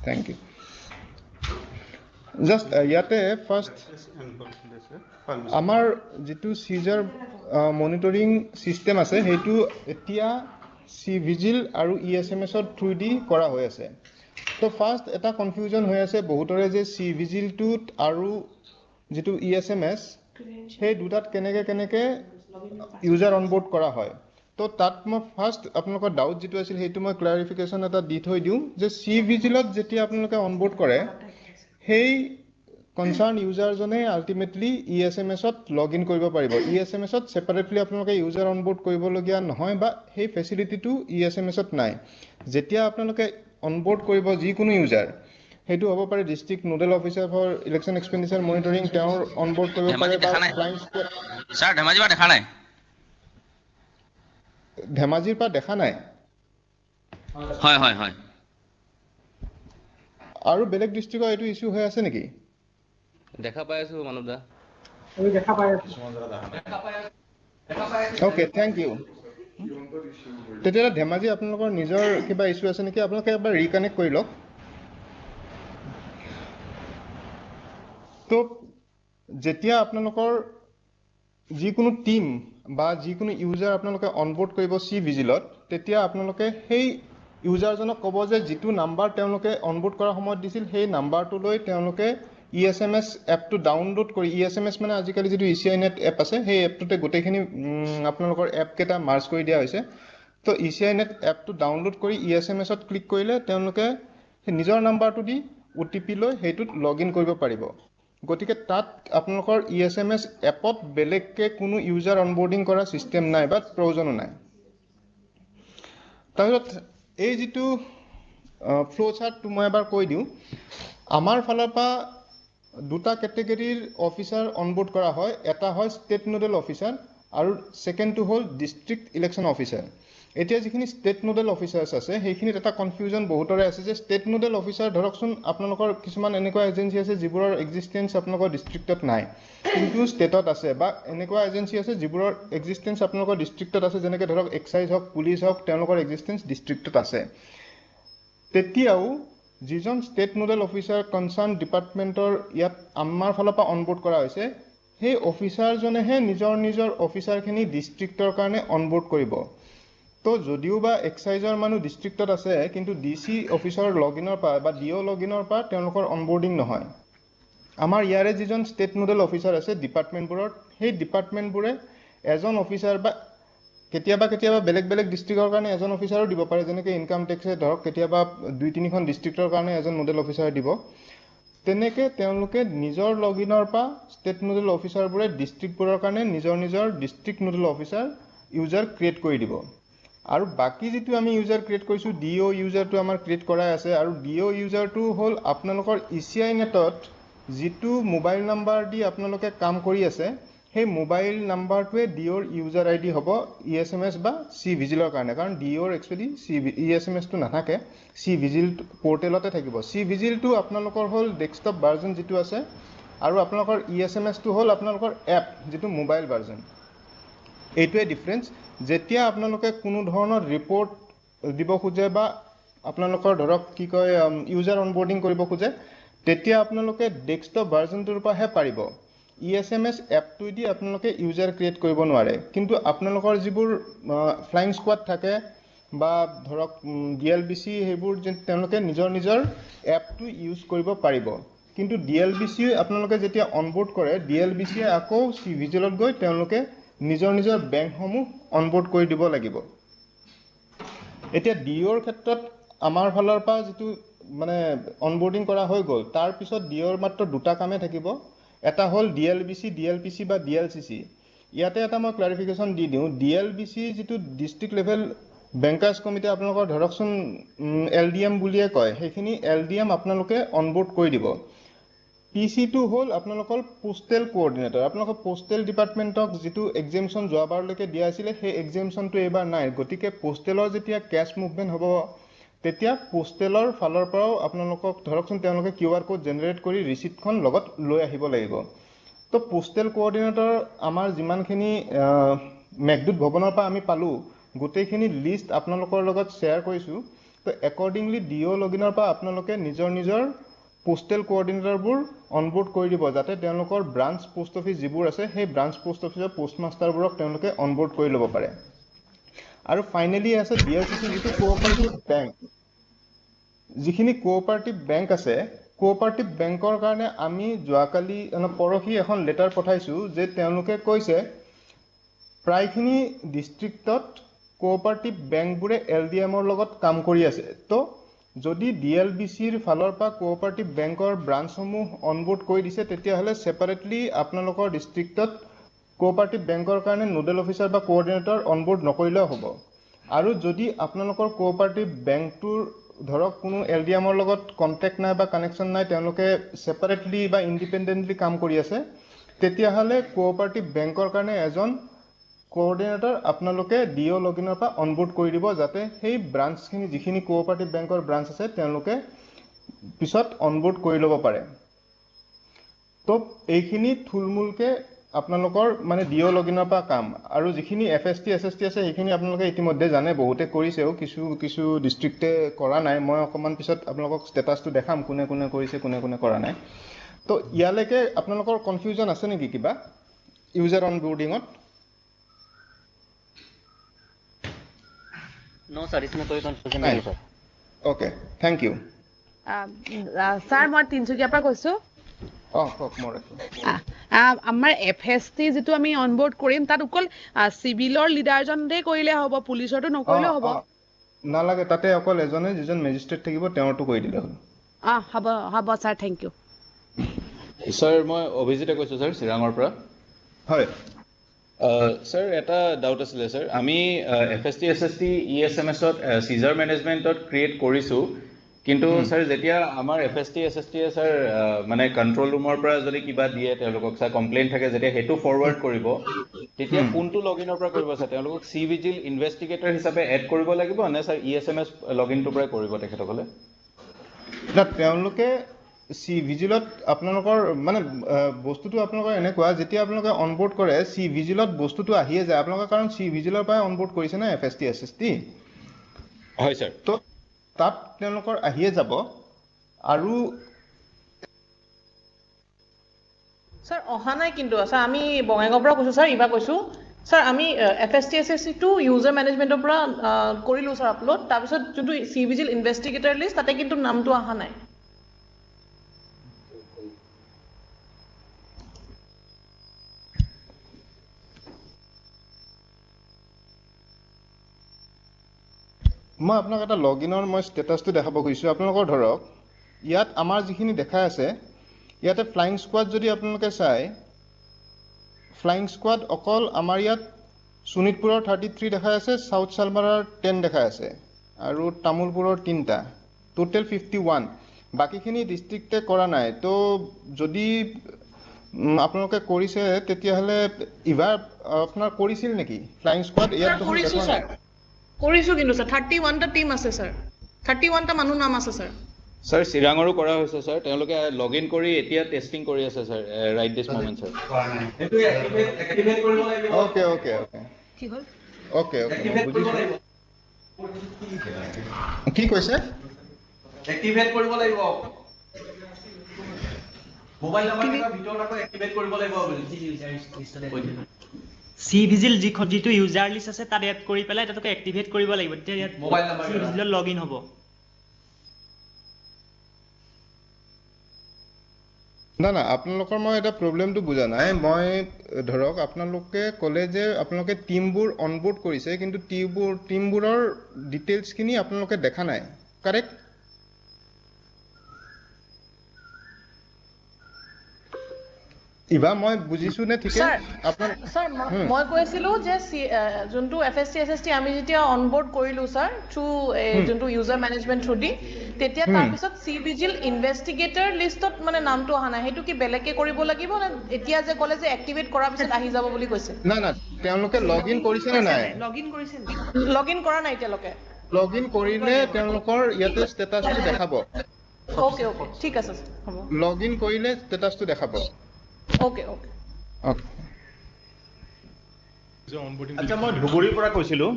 Thank you. Just ইয়াতে first আমাৰ যেটো সিজাৰ মনিটৰিং সিস্টেম আছে হেতু এতিয়া সি ভিজিল আৰু ইএসএমএস ৰ থ্ৰু দি কৰা হৈ আছে তো ফাৰ্স্ট এটা কনফিউজন হৈ আছে বহুতৰে যে সি ভিজিল টুত আৰু যেটো ইএসএমএস হে দুটাত কেনেকে ইউজাৰ অনবোৰ্ড কৰা হয় তো তাত মই ফাৰ্স্ট আপোনালোকৰ ডাউট যেটো আছিল হেতু মই ক্লাৰিফিকেশন এটা দি থৈ দিও যে সি ভিজিলত যেতিয়া আপোনালোকে অনবোৰ্ড কৰে হেই কনসাৰ্ন ইউজাৰ জনে আলটিমেটলি ইএসএমএস ত লগইন কৰিব পাৰিব ইএসএমএস ত সেপাৰেটলি আপোনালোকে ইউজাৰ অনবোৰ্ড কৰিব লগিয়া নহয় বা হেই ফেসিলিটিটো ইএসএমএস ত নাই যেতিয়া আপোনালোকে অনবোৰ্ড কৰিব যি কোনো ইউজাৰ হেতু হ'ব পাৰে district nodal officer for election expenditure monitoring তেওঁৰ অনবোৰ্ড কৰিব পাৰে বা ক্লায়েন্ট স্যাৰ ধেমাজি বা দেখা নাই ধেমাজিৰ পা দেখা নাই হয় হয় হয় আৰু বেলেগ ডিস্ট্ৰিক্টৰ এটো ইস্যু হৈ আছে নেকি দেখা পাই আছো মানৱ দা আমি দেখা পাই আছো ওকে থ্যাংক ইউ তেতিয়া ধেমাজি আপোনালোকৰ নিজৰ কিবা ইস্যু আছে নেকি আপোনালোকে এবাৰ ৰিকানেক্ট কৰি লওক তো যেতিয়া আপোনালোকৰ যিকোনো টিম বা যিকোনো ইউজাৰ আপোনালোকে অনবোৰ্ড কৰিব সি ভিজিলত তেতিয়া আপোনালোকে সেই ইউজাৰজনক ক'ব যে যেটো নাম্বাৰ তেওঁলোকে অনবোৰ্ড কৰাৰ সময়ত দিছিল সেই নাম্বাৰটো লৈ তেওঁলোকে ইএসএমএস এপটো ডাউনলোড কৰি ইএসএমএস মানে আজিকালি যেটো ইসিআই নেট এপ আছে সেই এপটোতে গোটেইখিনি আপোনালোকৰ এপ কেটা মাৰ্জ কৰি দিয়া হৈছে তো ইসিআই নেট এপটো ডাউনলোড কৰি ইএসএমএস ত ক্লিক কৰিলে তেওঁলোকে নিজৰ নাম্বাৰটো দি ওটিপি লৈ হেতুত লগইন কৰিব পাৰিব গতিকে তাত আপোনালোকৰ ইএসএমএস এপত বেলেগকে কোনো ইউজাৰ অনবোৰ্ডিং কৰা সিস্টেম নাই বা প্ৰয়োজন নাই তাৰপিছত এই যেটো ফ্লো চাৰ্টটো মই এবাৰ কৈ দিও আমাৰ ফালৰ পৰা দুটা ক্যাটেগৰীৰ অফিচাৰ অনবোৰ্ড কৰা হয় এটা হয় ষ্টেট নোডেল অফিচাৰ আৰু সেকেন্ডটো হল ডিস্ট্ৰিক্ট ইলেকশন অফিচাৰ এতিয়া যিখিনি ষ্টেট নোডেল অফিচাৰ্স আছে সেইখিনিত এটা কনফিউজন বহুতৰে আছে যে ষ্টেট নোডেল অফিচাৰ ধৰকচোন আপোনালোকৰ কিছুমান এনেকুৱা এজেন্সি আছে যিবোৰৰ এক্সিস্টেন্স আপোনালোকৰ ডিস্ট্ৰিক্টত নাই কিন্তু ষ্টেটত আছে বা এনেকুৱা এজেন্সি আছে যিবোৰৰ এক্সিস্টেন্স আপোনালোকৰ ডিস্ট্ৰিক্টত আছে যেনেকৈ ধৰক এক্সাইজ হক পুলিশ হক তেওঁলোকৰ এক্সিস্টেন্স ডিস্ট্ৰিক্টত আছে তেতিয়াও যিজন ষ্টেট নোডেল অফিচাৰ কনসাৰ্ন ডিপাৰ্টমেন্টৰ ইয়াত আমাৰ ফালৰ পৰা অনবোৰ্ড কৰা হৈছে সেই অফিচাৰজনেহে নিজৰ অফিচাৰখিনি ডিস্ট্ৰিক্টৰ কাৰণে অনবোৰ্ড কৰিব তো যদিও বা এক্সাইজৰ মানুহ ডিস্ট্ৰিক্টত আছে কিন্তু ডিসি অফিচাৰ লগইনৰ পা বা ডিও লগইনৰ পা তেওঁলোকৰ অনবোৰ্ডিং নহয় আমাৰ ইয়াৰে যিজন ষ্টেট নোডেল অফিচাৰ আছে ডিপাৰ্টমেন্টবোৰৰ সেই ডিপাৰ্টমেন্টবোৰে এজন অফিচাৰ বা কেতিয়াবা বেলেগ ডিস্ট্ৰিক্টৰ কাৰণে এজন অফিচাৰো দিব পাৰে যেনেকৈ ইনকাম টেক্সে ধৰক কেতিয়াবা দুই তিনিখন ডিস্ট্ৰিক্টৰ কাৰণে এজন নোডেল অফিচাৰ দিব তেনেকে তেওঁলোকে নিজৰ লগইনৰ পা ষ্টেট নোডেল অফিচাৰবোৰে ডিস্ট্ৰিক্টবোৰৰ কাৰণে নিজৰ district nodal officer user create কৰি দিব আৰু বাকি যেটো আমি ইউজাৰ ক্ৰিয়েট কৰিছো ডিও ইউজাৰটো আমাৰ ক্ৰিয়েট কৰাই আছে আৰু ডিও ইউজাৰটো হল আপোনালোকৰ ইসিআই নেটত যেটো মোবাইল নাম্বাৰ দি আপোনালোকে কাম কৰি আছে সেই মোবাইল নাম্বাৰটোৱে ডিওৰ ইউজাৰ আইডি হ'ব ইএসএমএস বা সি ভিজিলৰ কাৰণে কাৰণ ডিওৰ একচুয়ালি ইএসএমএস টো নাথাকে সি ভিজিল পোৰ্টেলতে থাকিব সি ভিজিলটো আপোনালোকৰ হল ডেস্কটপ ভাৰ্জন যেটো আছে আৰু আপোনালোকৰ ইএসএমএস টো হল আপোনালোকৰ এপ যেটো মোবাইল ভাৰ্জন এইটোৱে ডিফাৰেন্স যেতিয়া আপোনালোকে কোনো ধৰণৰ ৰিপৰ্ট দিব খোজে বা আপোনালোকৰ ধৰক কি কয় ইউজাৰ অনবোৰ্ডিং কৰিব খোজে তেতিয়া আপোনালোকে ডেস্কটপ ভাৰ্জনটোৰ পৰাহে পাৰিব ইএসএমএস এপটো দি আপোনালোকে ইউজাৰ ক্ৰিয়েট কৰিব নোৱাৰে কিন্তু আপোনালোকৰ যিবোৰ ফ্লাইং স্কোৱাড থাকে বা ধৰক ডিএলবিসি হেবোৰ যে তেওঁলোকে নিজৰ এপটো ইউজ কৰিব পাৰিব কিন্তু ডিএলবিসি আপোনালোকে যেতিয়া অনবোৰ্ড কৰে ডিএলবিসি আকৌ সি ভিজিলত গৈ তেওঁলোকে নিজৰ বেংকসমূহ অনবোৰ্ড কৰি দিব লাগিব এতিয়া ডিওৰ ক্ষেত্ৰত আমাৰ ফালৰ পৰা যেটো মানে অনবোৰ্ডিং কৰা হৈ গল তাৰ পিছত ডিওৰ মাত্ৰ দুটা কামে থাকিব এটা হল ডিএলবিসি ডিএলপিসি বা ডিএলসিসি ইয়াতে এটা মই ক্লাৰিফিকেশন দি দিও ডিএলবিসি যেটো ডিস্ট্ৰিক্ট লেভেল বেংকাৰ্স কমিটি আপোনালোকৰ ধৰকচোন এলডিএম বুলিয়ে কয় সেইখিনি এলডিএম আপোনালোকে অনবোৰ্ড কৰি দিব পিসি2 হল আপোনালোকৰ পোষ্টেল কোঅৰ্ডিনেটৰ আপোনালোকৰ পোষ্টেল ডিপাৰ্টমেন্টক যেটো এক্সামশন যোৱাবাৰলৈকে দিয়া আছিল সেই এক্সামশনটো এবাৰ নাই গতিকে পোষ্টেলৰ যেতিয়া ক্যাশ মুভমেন্ট হ'ব তেতিয়া পোষ্টেলৰ ফালৰ পৰাও আপোনালোকক ধৰকচোন তেওঁলোকে কিউআৰ কোড জেনাৰেট কৰি ৰিসিপ্টখন লগত লৈ আহিব লাগিব তো পোষ্টেল কোঅৰ্ডিনেটৰ আমাৰ যিমানখিনি মেঘদূত ভৱনৰ পৰা আমি পালো গোটেইখিনি লিষ্ট আপোনালোকৰ লগত শেয়াৰ কৰিছো তো একৰ্ডিংলি ডিঅ লগিনৰ পৰা আপোনালোকে নিজৰ পোষ্টেল কোঅৰ্ডিনেটৰবোৰ অনবোৰ্ড কৰি দিব যাতে তেওঁলোকৰ ব্ৰাঞ্চ পোষ্ট অফিচ যিবোৰ আছে সেই ব্ৰাঞ্চ পোষ্ট অফিচৰ পোষ্টমাষ্টাৰবোৰক তেওঁলোকে অনবোৰ্ড কৰি ল'ব পাৰে আৰু ফাইনেলি আছে BRCC যিটো কোঅপাৰেটিভ বেংক যিখিনি কোঅপাৰেটিভ বেংক আছে কোঅপাৰেটিভ বেংকৰ কাৰণে আমি যোৱাকালি পৰহি এখন লেটাৰ পঠাইছোঁ যে তেওঁলোকে কৈছে প্ৰায়খিনি ডিষ্ট্ৰিক্টত কোঅপাৰেটিভ বেংকবোৰে LDMৰ লগত কাম কৰি আছে তো যদি DLBCৰ ফালৰ পৰা কোঅপাৰেটিভ বেংকৰ ব্ৰাঞ্চসমূহ অনবোৰ্ড কৰি দিছে তেতিয়াহ'লে ছেপাৰেটলি আপোনালোকৰ ডিষ্ট্ৰিক্টত কোঅপাৰেটিভ বেংকৰ কাৰণে নোডেল অফিচাৰ বা কোঅৰ্ডিনেটৰ অনবোৰ্ড নকৰিলেও হ'ব আৰু যদি আপোনালোকৰ কোঅপাৰেটিভ বেংকটোৰ ধৰক কোনো LDMৰ লগত কণ্টেক্ট নাই বা কানেকশ্যন নাই তেওঁলোকে ছেপাৰেটলি বা ইণ্ডিপেণ্ডেণ্টলি কাম কৰি আছে তেতিয়াহ'লে কোঅপাৰেটিভ বেংকৰ কাৰণে এজন কোঅৰ্ডিনেটৰ আপোনালোকে ডিঅ লগিনৰ পৰা অনবোৰ্ড কৰি দিব যাতে সেই ব্ৰাঞ্চখিনি যিখিনি কোঅপাৰেটিভ বেংকৰ ব্ৰাঞ্চ আছে তেওঁলোকে পিছত অনবোৰ্ড কৰি ল'ব পাৰে তো এইখিনি থুলমূলকে আপোনালোকৰ মানে ডিঅ লগিনৰ পৰা কাম আৰু যিখিনি FST SST আছে সেইখিনি আপোনালোকে ইতিমধ্যে জানে বহুতে কৰিছেও কিছু ডিষ্ট্ৰিক্টে কৰা নাই মই অকণমান পিছত আপোনালোকক ষ্টেটাছটো দেখাম কোনে কৰিছে কোনে কৰা নাই তো ইয়ালৈকে আপোনালোকৰ কনফিউজন আছে নেকি কিবা ইউজাৰ অনবোৰ্ডিঙত No, sir. इसमें कोई confusion नहीं नहीं है, sir. Okay thank you sir মই তিনিচুকীয়াৰ পৰা কৈছোঁ কওক মোৰ আমাৰ FST যিটো আমি অনবোৰ্ড কৰিম তাত অকল চিভিলৰ লিডাৰজনে কৰিলে হ'ব পুলিচৰটো নকৰিলেও হ'ব নালাগে তাতে অকল এজনে যিজন মেজিষ্ট্ৰেট থাকিব তেওঁৰটো কৰি দিলে হ'ল হ'ব ছাৰ থেংক ইউ স্যাৰ মই অভিজিতে কৈছোঁ স্যাৰ চিৰাঙৰ পৰা হয় স্যাৰ এটা ডাউট আছিলে স্যাৰ আমি FST SST ESMSত সিজাৰ মেনেজমেণ্টত ক্ৰিয়েট কৰিছোঁ কিন্তু স্যাৰ যেতিয়া আমাৰ FST SST স্যাৰ মানে কন্ট্ৰোল ৰুমৰ পৰা যদি কিবা দিয়ে তেওঁলোকক স্যাৰ কমপ্লেইন থাকে যেতিয়া হেতু ফৰৱাৰ্ড কৰিব তেতিয়া কোনটো লগইনৰ পৰা কৰিব স্যাৰ তেওঁলোকক সি ভিজিল ইনভেষ্টিগেটৰ হিচাপে এড কৰিব লাগিব নে স্যাৰ ESMS লগইনটোৰ পৰা কৰিব তেখেতসকলে না তেওঁলোকে সি ভিজিলত আপোনালোকৰ মানে বস্তুটো আপোনালোকৰ এনেকুৱা যেতিয়া আপোনালোকে অনবোৰ্ড কৰে সি ভিজিলত বস্তুটো আহিয়ে যায় আপোনালোকে কাৰণ সি ভিজিলৰ পৰা অনবোৰ্ড কৰিছে না FST SST হয় স্যাৰ তো তাত তেওঁলোকৰ আহিয়ে যাব আৰু স্যাৰ অহা নাই কিন্তু স্যাৰ আমি বঙাইগাঁৱৰ পৰা কৈছোঁ স্যাৰ ইবা কৈছোঁ স্যাৰ আমি FST SST টো ইউজাৰ মেনেজমেণ্টৰ পৰা কৰিলোঁ স্যাৰ আপলোড তাৰপিছত যোনটো সি ভিজিল ইনভেষ্টিগেটৰ লিষ্ট তাতে কিন্তু নামটো অহা নাই মই আপোনাক এটা লগইনৰ মই ষ্টেটাছটো দেখাব খুজিছোঁ আপোনালোকৰ ধৰক ইয়াত আমাৰ যিখিনি দেখাই আছে ইয়াতে ফ্লাইং স্কোৱাড যদি আপোনালোকে চাই ফ্লাইং স্কোৱাড অকল আমাৰ ইয়াত শোণিতপুৰৰ 33 দেখাই আছে সাউথ সালমাৰাৰ 10 দেখাই আছে আৰু তামুলপুৰৰ 3টা টোটেল 51 বাকিখিনি ডিষ্ট্ৰিক্টে কৰা নাই তো যদি আপোনালোকে কৰিছে তেতিয়াহ'লে ইভাৰ আপোনাৰ কৰিছিল নেকি ফ্লাইং স্কোৱাড ইয়াত কৰিছোঁ স্যাৰ কৰিছোঁ কিন্তু স্যাৰ 31টা টিম আছে স্যাৰ 31টা মানুহ নাম আছে স্যাৰ স্যাৰ চিৰাঙৰো কৰা হৈছে স্যাৰ তেওঁলোকে লগইন কৰি এতিয়া টেষ্টিং কৰি আছে স্যাৰ ৰাইট দিছ মোমেন্ট স্যাৰ এটো এক্টিভেট কৰিব লাগিব ওকে ওকে ওকে কি হ'ল ওকে ওকে এক্টিভেট কৰিব লাগিব কি কৈছে এক্টিভেট কৰিব লাগিব মোবাইল নাম্বাৰ এটা ভিতৰত আকৌ এক্টিভেট কৰিব লাগিব সি ভিজিল যিটো ইউজাৰ লিষ্ট আছে তাত এড কৰি পেলাই তাতকে এক্টিভেট কৰিব লাগিব তেতিয়া ইয়াত মোবাইল নাম্বাৰ সি ভিজিলত লগইন হ'ব না না আপোনালোকৰ মই এটা প্ৰবলেমটো বুজা নাই মই ধৰক আপোনালোকে ক'লে যে আপোনালোকে টিমবোৰ অনবোৰ্ড কৰিছে কিন্তু টিমবোৰৰ ডিটেইলছখিনি আপোনালোকে দেখা নাই কাৰেক্ট ইবা মই বুজিছো নে ঠিকে আপোনাৰ স্যাৰ মই কৈছিলোঁ যে যোনটো FST SST আমি যেতিয়া অনবোৰ্ড কৰিলোঁ স্যাৰ থ্ৰু যোনটো ইউজাৰ মেনেজমেণ্ট থ্ৰু দি তেতিয়া তাৰপিছত সি ভিজিল ইনভেষ্টিগেটৰ লিষ্টত মানে নামটো অহা নাই সেইটো কি বেলেগকে কৰিব লাগিব নে এতিয়া যে ক'লে যে এক্টিভেট কৰাৰ পিছত আহি যাব বুলি কৈছে না না তেওঁলোকে লগইন কৰিছে নে নাই লগইন কৰা নাই এতিয়ালৈকে লগইন কৰিলে তেওঁলোকৰ ইয়াতে ষ্টেটাছটো দেখাব ওকে ওকে ঠিক আছে হ'ব লগইন কৰিলে ষ্টেটাছটো দেখাব ওকে ওকে ওকে আচ্ছা মই ধুবুৰীৰ পৰা কৈছিলোঁ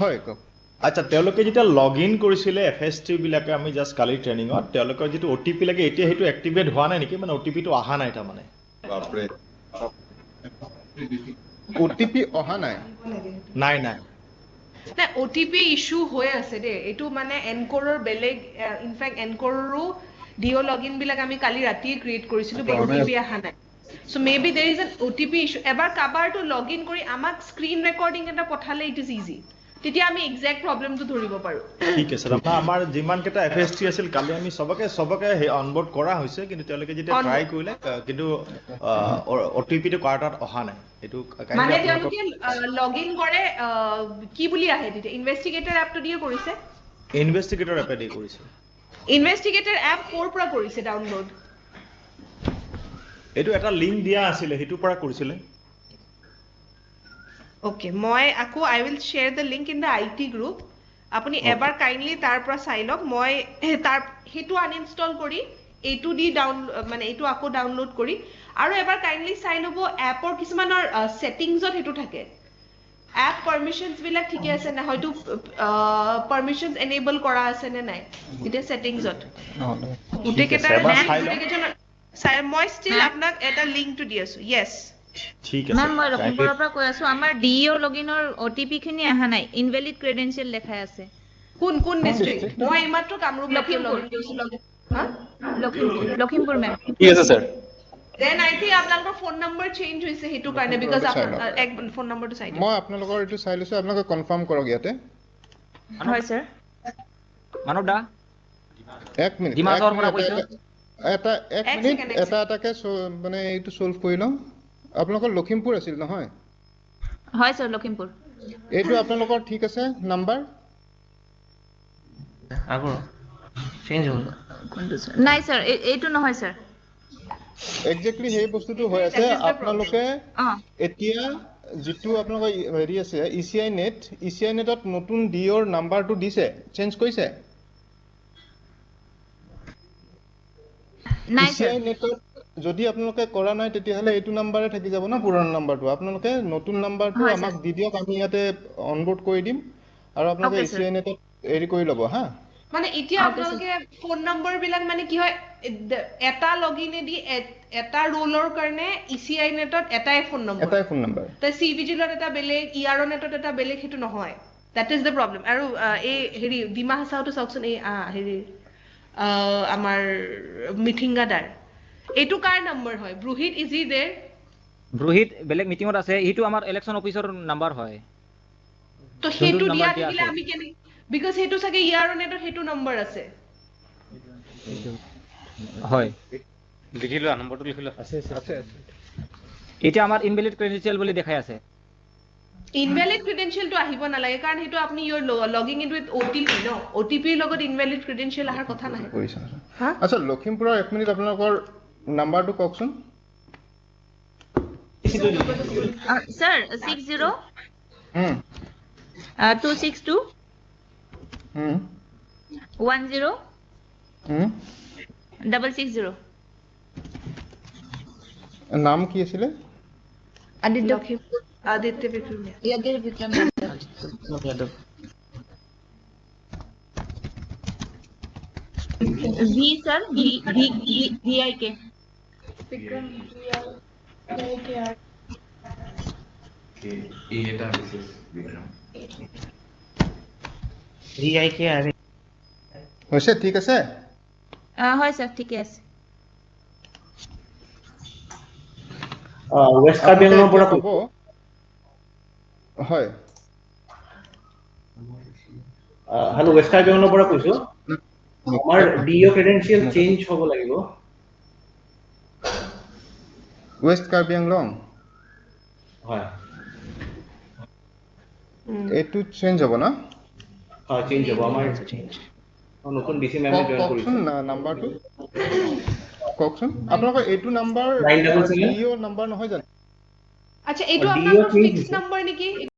হয় কওক আচ্ছা তেওঁলোকে যেতিয়া লগ ইন কৰিছিলে FST বিলাকে আমি জাষ্ট কালি ট্ৰেইনিঙত তেওঁলোকৰ যিটো OTP লাগে এতিয়া সেইটো এক্টিভেট হোৱা নাই নেকি মানে OTP টো অহা নাই তাৰমানে OTP অহা নাই নাই নাই নাই OTP ইস্যু হৈ আছে দে এইটো মানে এনকোৰৰ বেলেগ ইনফেক্ট এনকোৰৰো ডিও লগইন বিলাক আমি কালি ৰাতিয়ে ক্ৰিয়েট কৰিছিলো বাট OTP অহা নাই so maybe there is an OTP issue এবাৰ কাবাৰটো লগইন কৰি আমাক স্ক্ৰিন ৰেকৰ্ডিং এটা পঠালে ইট ইজ ইজি তেতিয়া আমি এক্সাক্ট প্ৰবলেমটো ধৰিব পাৰো ঠিক আছে আমাৰ যিমান কেটা FST আছিল কালি আমি সবকে অনবোৰ্ড কৰা হৈছে কিন্তু তেওঁলোকে যেতিয়া ট্ৰাই কৰিলে কিন্তু OTP টো কাৰ্ডত অহা নাই এটো মানে তেওঁলোকে লগইন কৰে কি বুলি আহে তেতিয়া ইনভেষ্টিগেটৰ এপটো দিয়ে কৰিছে ইনভেষ্টিগেটৰ এপে দি কৰিছে ইনভেষ্টিগেটৰ এপ ক'ৰ পৰা কৰিছে ডাউনলোড এটো এটা লিংক দিয়া আছিল হেতু পৰা কৰিছিলে Okay, মই আকৌ I will share the link in the IT group. আপুনি এবাৰ কাইন্ডলি তাৰ পৰা চাই লওক মই তাৰ হেতু আনইনষ্টল কৰি এইটো দি মানে এইটো আকৌ ডাউনলোড কৰি আৰু এবাৰ কাইন্ডলি চাই লব এপৰ কিছুমানৰ সেটিংছত হেতু থাকে এপ পাৰমিশনস বিলাক ঠিকে আছে না হয়তো পাৰমিশনস এনেবল কৰা আছে নে নাই এটা সেটিংছত উটেকেটাৰ মই ষ্টিল আপোনাক এটা লিংক টু দি আছো yes ঠিক আছে মেম মই লখিমপুৰৰ পৰা কৈ আছো আমাৰ ডিও লগইনৰ OTP খিনি আহা নাই ইনভ্যালিড ক্ৰেডেনশিয়েল লেখাই আছে কোন ডিস্ট্ৰিক্ট মই এইমাত্ৰ কামৰূপ লগইন কৰিছিলো হা লখিমপুৰ মেম ঠিক আছে স্যাৰ দেন আই থিংক আপোনালোকৰ ফোন নম্বৰ চেঞ্জ হৈছে হেতু কাৰণে বিকজ এক ফোন নম্বৰটো চাই দিওঁ মই আপোনালোকৰ এইটো চাই লৈছো আপোনালোকে কনফাৰ্ম কৰক ইয়াতে হয় স্যাৰ মানৱ দা এক মিনিট ডিমাছৰ পৰা কৈছো এটা এক মিনিট এটা এটাকে মানে এইটো সলভ কৰি লওঁ আপোনালোকৰ লখিমপুৰ আছিল নহয় হয় স্যাৰ লখিমপুৰ এইটো আপোনালোকৰ ঠিক আছে নাম্বাৰ আগৰ চেঞ্জ হ'ল নাই স্যাৰ এইটো নহয় স্যাৰ এক্স্যাক্টলি সেই বস্তুটো হৈ আছে আপোনালোকে এতিয়া যেটো আপোনালোকৰ হেৰি আছে ECI নেটত নতুন ডিঅৰ নাম্বাৰটো দিছে চেঞ্জ কৰিছে নাই স্যাৰ ECI নেটত যদি আপোনালোকে কৰা নাই তেতিয়াহলে এইটো নাম্বাৰে থাকি যাব না পুৰণা নাম্বাৰটো আপোনালোকে নতুন নাম্বাৰটো আমাক দি দিয়ক আমি ইয়াতে অনবোৰ্ড কৰি দিম আৰু আপোনালোকে ECI নেটত এৰি কৰি ল'ব হা মানে এতিয়া আপোনালোকে ফোন নম্বৰ বিলাক মানে কি হয় এটা লগইনে দি এটা ৰোলৰ কাৰণে ECI নেটত এটাই ফোন নম্বৰ তে CVGলত এটা বেলেগ ERO নেটত এটা বেলেগ হেতু নহয় দ্যাট ইজ দ্য প্ৰবলেম আৰু এই হেৰি ডিমা হাসাওটো চাওকচোন এই হেৰি আমাৰ মিঠিংগাদাৰ এইটো কাৰ নম্বৰ হয় ব্ৰুহিত ইজি দেৰ ব্ৰুহিত বেলেগ মিটিংত আছে ইটো আমাৰ ইলেকশন অফিচৰ নাম্বাৰ হয় তো হেতু দিয়া থাকিলে আমি কেনে বিকজ হেতু সাকে ERO নেটত হেতু নম্বৰ আছে হয় লিখিলো নম্বৰটো লিখিলো আছে এটা আমাৰ ইনভ্যালিড ক্ৰেডেনশিয়েল বুলি দেখাই আছে ইনভ্যালিড ক্ৰেডেনশিয়েলটো আহিব নালাগে কাৰণ হেতু আপুনি your logging in with OTP ন OTP লগত ইনভ্যালিড ক্ৰেডেনশিয়েল আহাৰ কথা নাই হা আচ্ছা লখিমপুৰৰ এক মিনিট আপোনালোকৰ নাম্বাৰটো কওকচোন স্যাৰ 60 262 10 660 নাম কি আছিলে Aditya Vikram V sir VIK Vikram VIK আছে হৈছে ঠিক আছে হয় স্যাৰ ঠিকই আছে ওয়েস্ট কাৰ্বিআংলঙৰ পৰা ক'ব হয় হেল্ল' ওয়েস্ট কাৰ্বিআংলঙৰ পৰা কৈছো আমাৰ ডিও ক্ৰেডেনশিয়েল চেঞ্জ হ'ব লাগিব ওয়েস্ট কাৰ্বিআংলং হয় এইটো চেঞ্জ হ'ব না হয় চেঞ্জ হ'ব আমাৰ নতুন ডিসি মেমে জয়েন কৰিছে নাম্বাৰটো কওকচোন আপোনালোকৰ এইটো নাম্বাৰ ডিও নাম্বাৰ নহয় জানো আচ্ছা এইটো আপোনালোকৰ ফিক্স নম্বৰ নেকি